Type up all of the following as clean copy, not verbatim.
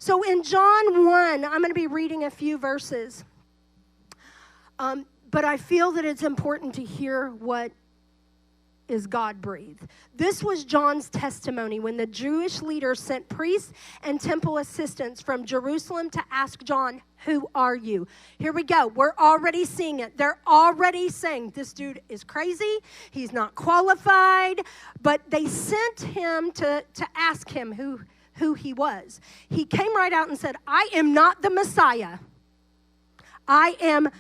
So in John 1, I'm going to be reading a few verses. But I feel that it's important to hear what is God-breathed. This was John's testimony when the Jewish leaders sent priests and temple assistants from Jerusalem to ask John, "Who are you?" Here we go. We're already seeing it. They're already saying, this dude is crazy. He's not qualified. But they sent him to ask him who he was. He came right out and said, "I am not the Messiah. I am..."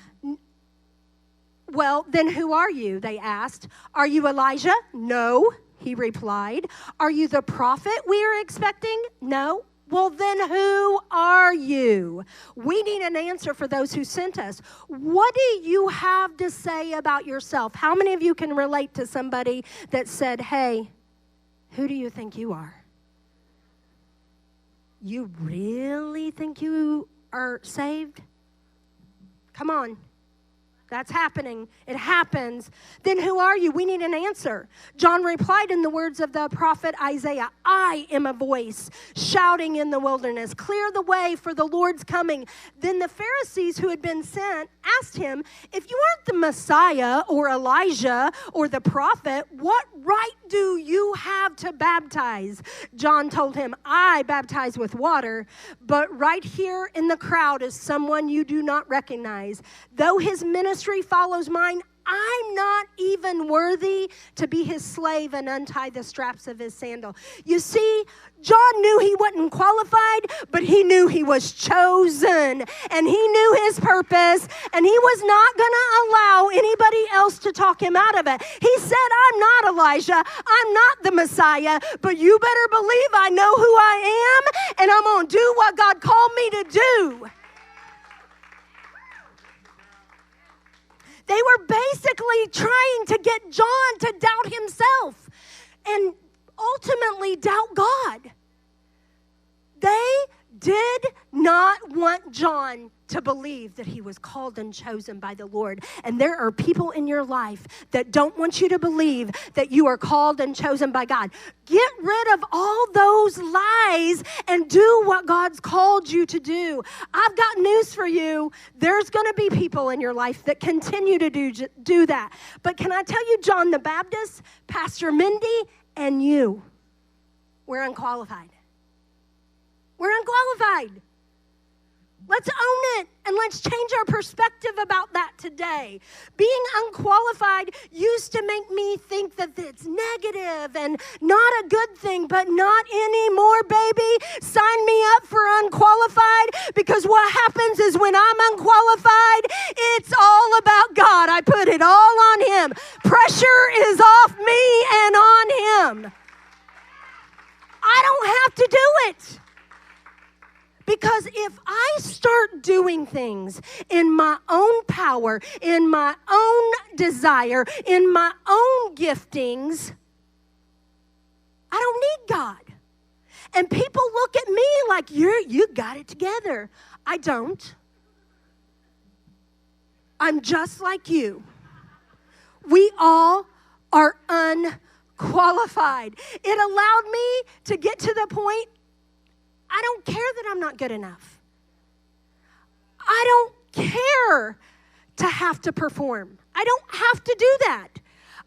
"Well, then who are you?" they asked. "Are you Elijah?" "No," he replied. "Are you the prophet we are expecting?" "No." "Well, then who are you?" "We need an answer for those who sent us. What do you have to say about yourself?" How many of you can relate to somebody that said, "Hey, who do you think you are? You really think you are saved? Come on." That's happening. It happens. "Then who are you? We need an answer." John replied in the words of the prophet Isaiah, "I am a voice shouting in the wilderness, 'Clear the way for the Lord's coming.'" Then the Pharisees who had been sent asked him, "If you aren't the Messiah or Elijah or the prophet, what right do you have to baptize?" John told him, "I baptize with water, but right here in the crowd is someone you do not recognize. Though his ministry follows mine, I'm not even worthy to be his slave and untie the straps of his sandal." You see, John knew he wasn't qualified, but he knew he was chosen, and he knew his purpose, and he was not going to allow anybody else to talk him out of it. He said, "I'm not Elijah, I'm not the Messiah, but you better believe I know who I am, and I'm going to do what God called me to do." They were basically trying to get John to doubt himself and ultimately doubt God. They did not want John to believe that he was called and chosen by the Lord. And there are people in your life that don't want you to believe that you are called and chosen by God. Get rid of all those lies and do what God's called you to do. I've got news for you. There's going to be people in your life that continue to do that. But can I tell you, John the Baptist, Pastor Mindy, and you, we're unqualified. We're unqualified. Let's own it, and let's change our perspective about that today. Being unqualified used to make me think that it's negative and not a good thing, but not anymore, baby. Sign me up for unqualified, because what happens is when I'm unqualified, it's all about God. I put it all on Him. Pressure is off me and on Him. I don't have to do it. Because if I start doing things in my own power, in my own desire, in my own giftings, I don't need God. And people look at me like, you got it together. I don't. I'm just like you. We all are unqualified. It allowed me to get to the point, I don't care that I'm not good enough. I don't care to have to perform. I don't have to do that.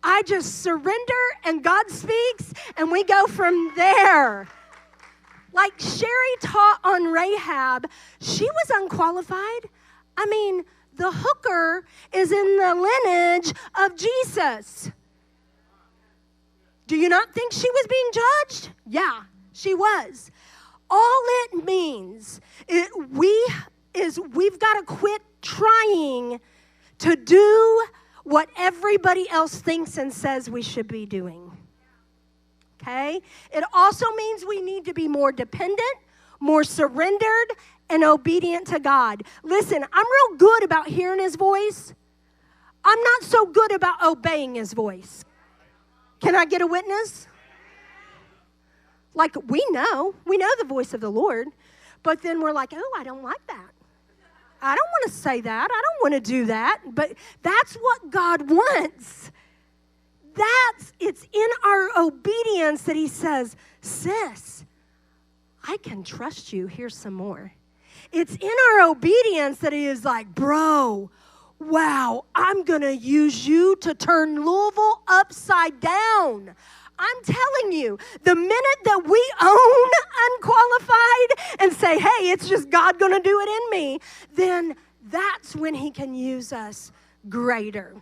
I just surrender and God speaks and we go from there. Like Sherry taught on Rahab, she was unqualified. I mean, the hooker is in the lineage of Jesus. Do you not think she was being judged? Yeah, she was. All it means is we've got to quit trying to do what everybody else thinks and says we should be doing. Okay? It also means we need to be more dependent, more surrendered, and obedient to God. Listen, I'm real good about hearing His voice. I'm not so good about obeying His voice. Can I get a witness? Like, we know the voice of the Lord, but then we're like, oh, I don't like that. I don't want to say that. I don't want to do that. But that's what God wants. It's in our obedience that He says, sis, I can trust you. Here's some more. It's in our obedience that he is like, bro, wow, I'm going to use you to turn Louisville upside down. I'm telling you, the minute that we own unqualified and say, hey, it's just God going to do it in me, then that's when he can use us greater.